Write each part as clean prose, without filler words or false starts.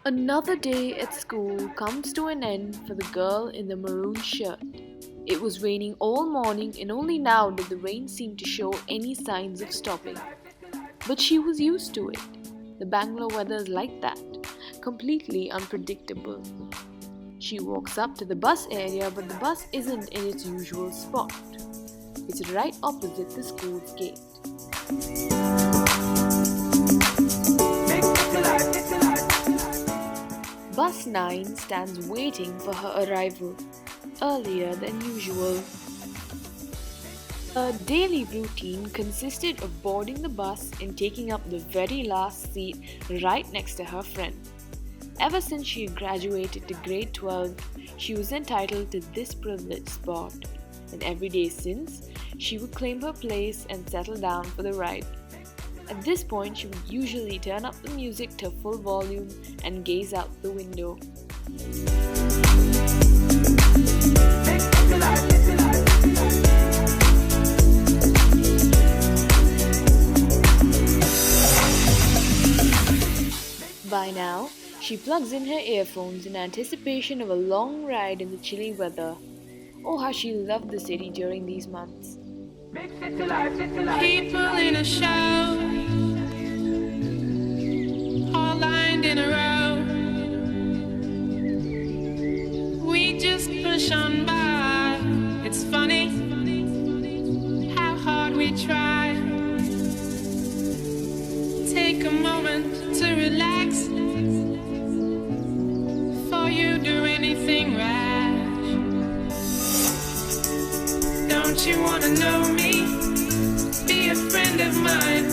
Another day at school comes to an end for the girl in the maroon shirt. It was raining all morning and only now did the rain seem to show any signs of stopping. But she was used to it. The Bangalore weather is like that, completely unpredictable. She walks up to the bus area, but the bus isn't in its usual spot. It's right opposite the school's gate. Bus 9 stands waiting for her arrival, earlier than usual. Her daily routine consisted of boarding the bus and taking up the very last seat right next to her friend. Ever since she graduated to grade 12, she was entitled to this privileged spot, and every day since, she would claim her place and settle down for the ride. At this point, she would usually turn up the music to full volume and gaze out the window. By now, she plugs in her earphones in anticipation of a long ride in the chilly weather. Oh, how she loved the city during these months. People in a show, all lined in a row. We just push on by. It's funny how hard we try. Take a moment to relax before you do anything rash. Don't you wanna know me? Be a friend of mine.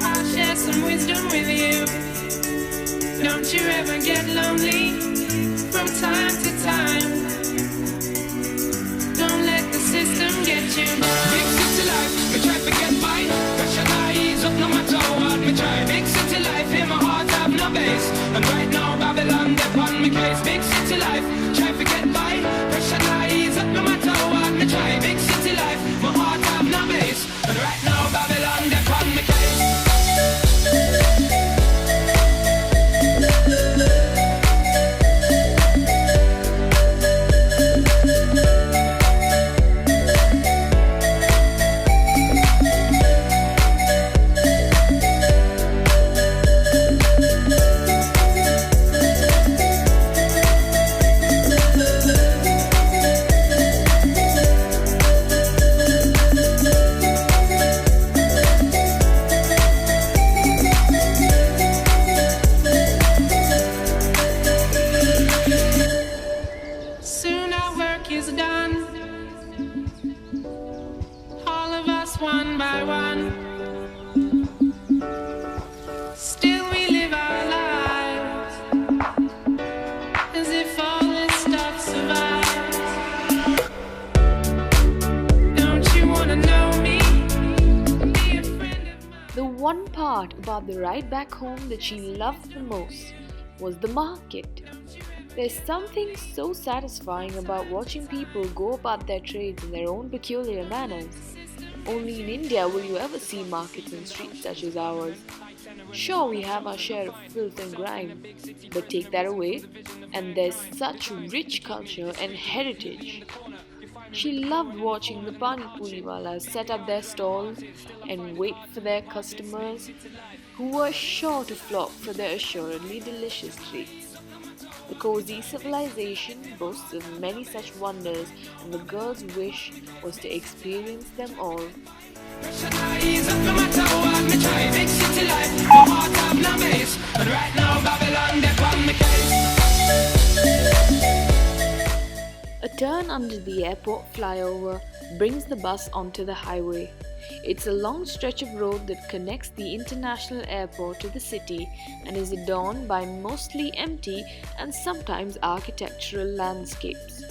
I'll share some wisdom with you. Don't you ever get lonely from time to time. Don't let the system get you. Big city life, me try to get by. Pressure not ease up no matter what me try. Big city life, in my heart have no base. And right now Babylon they on me case. Big city life, try to get by. Pressure not ease up no matter what me try. Big city life, my heart have no base. And right now Babylon they on me case. Soon our work is done. All of us one by one. Still we live our lives as if all this stuff survives. Don't you wanna know me? Be a friend of mine. The one part about the ride back home that she loved the most was the market. There's something so satisfying about watching people go about their trades in their own peculiar manners. Only in India will you ever see markets and streets such as ours. Sure, we have our share of filth and grime, but take that away, and there's such rich culture and heritage. She loved watching the pani puri walas set up their stalls and wait for their customers, who were sure to flock for their assuredly delicious treats. The cozy civilization boasts of many such wonders, and the girl's wish was to experience them all. Pressure not ease up no matter what me try. Big city life, my heart have no base. And right now Babylon they on me case. A turn under the airport flyover brings the bus onto the highway. It's a long stretch of road that connects the international airport to the city and is adorned by mostly empty and sometimes architectural landscapes.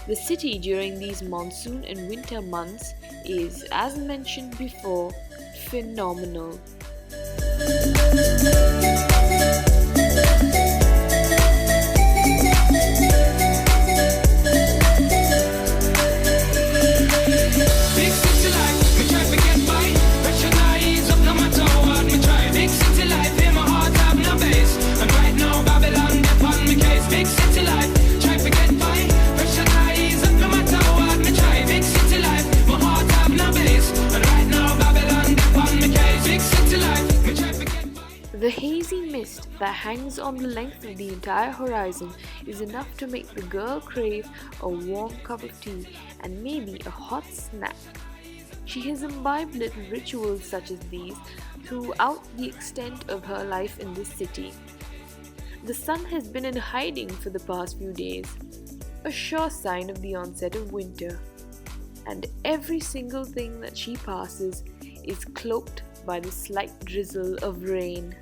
The city during these monsoon and winter months is, as mentioned before, phenomenal. Big city life, me try to get by. Pressure not ease up no matter what me try. Big city life, in my heart have no base. that hangs on the length of the entire horizon is enough to make the girl crave a warm cup of tea and maybe a hot snack. She has imbibed little rituals such as these throughout the extent of her life in this city. The sun has been in hiding for the past few days, a sure sign of the onset of winter, and every single thing that she passes is cloaked by the slight drizzle of rain.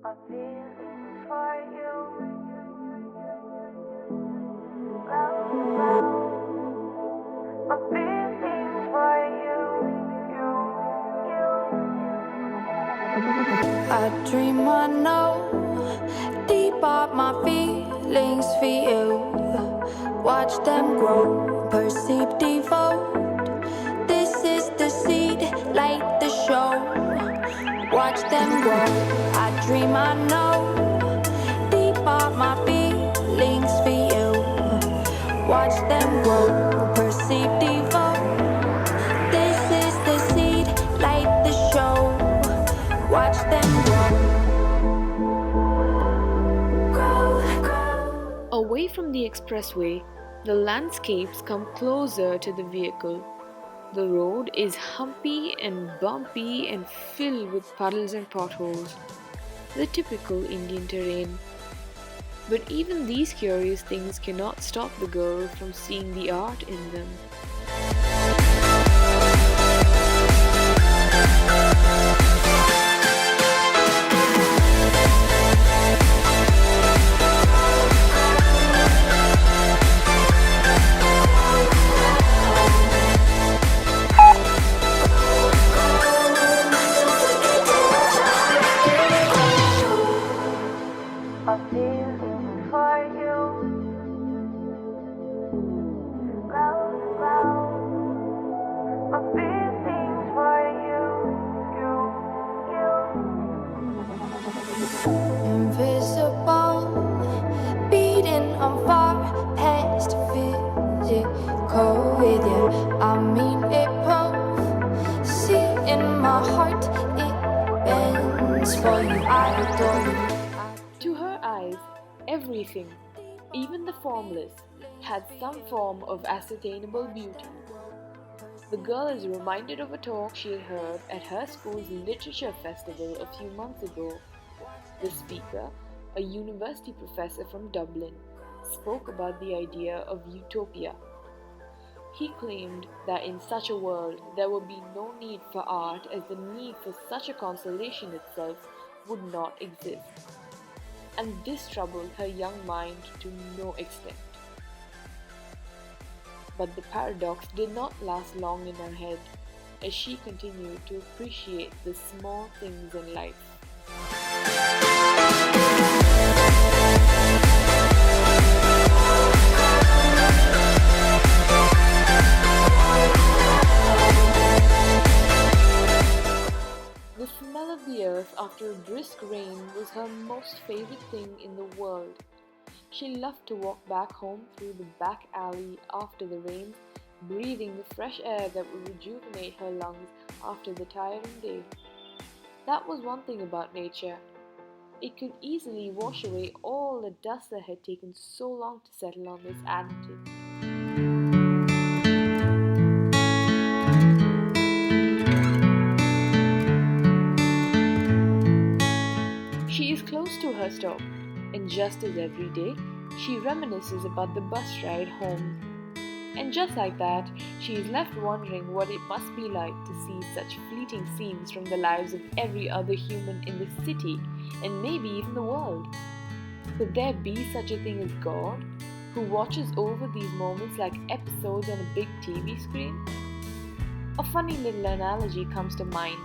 My feelings for you grow. My feelings for you. I dream I know deep up my feelings for you. Watch them grow, perceive, devote. This is the seed, light the show. Watch them grow. I dream I know deep up my feelings for you. Watch them grow, perceive, devote. This is the seed, light the show. Watch them grow. Away from the expressway, the landscapes come closer to the vehicle. The road is humpy and bumpy and filled with puddles and potholes, the typical Indian terrain. But even these curious things cannot stop the girl from seeing the art in them. My feelings for you grow. My feelings for you. Invisible, beating on far past physical with you. I mean it both. See in my heart, it bends for you. I adore you. To her eyes, everything, even the formless, had some form of ascertainable beauty. The girl is reminded of a talk she had heard at her school's literature festival a few months ago. The speaker, a university professor from Dublin, spoke about the idea of utopia. He claimed that in such a world there would be no need for art, as the need for such a consolation itself would not exist. And this troubled her young mind to no extent. But the paradox did not last long in her head, as she continued to appreciate the small things in life. The smell of the earth after a brisk rain was her most favorite thing in the world. She loved to walk back home through the back alley after the rain, breathing the fresh air that would rejuvenate her lungs after the tiring day. That was one thing about nature. It could easily wash away all the dust that had taken so long to settle on this attitude. She is close to her stop, and just as every day, she reminisces about the bus ride home. And just like that, she is left wondering what it must be like to see such fleeting scenes from the lives of every other human in the city, and maybe even the world. Could there be such a thing as God, who watches over these moments like episodes on a big TV screen? A funny little analogy comes to mind,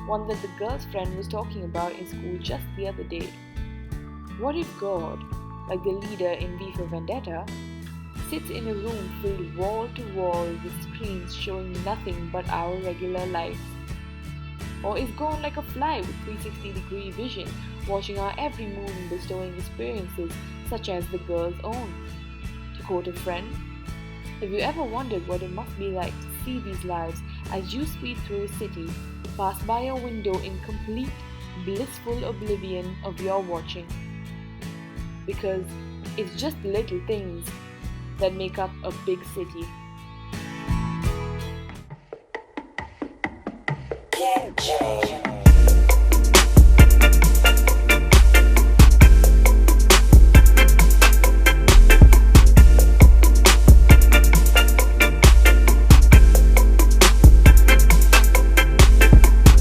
one that the girl's friend was talking about in school just the other day. What if God, like the leader in V for Vendetta, sits in a room filled wall to wall with screens showing nothing but our regular lives. Or is gone like a fly with 360-degree vision, watching our every move and bestowing experiences such as the girl's own. To quote a friend, have you ever wondered what it must be like to see these lives as you speed through a city, pass by a window in complete, blissful oblivion of your watching? Because it's just the little things that make up a big city. Change.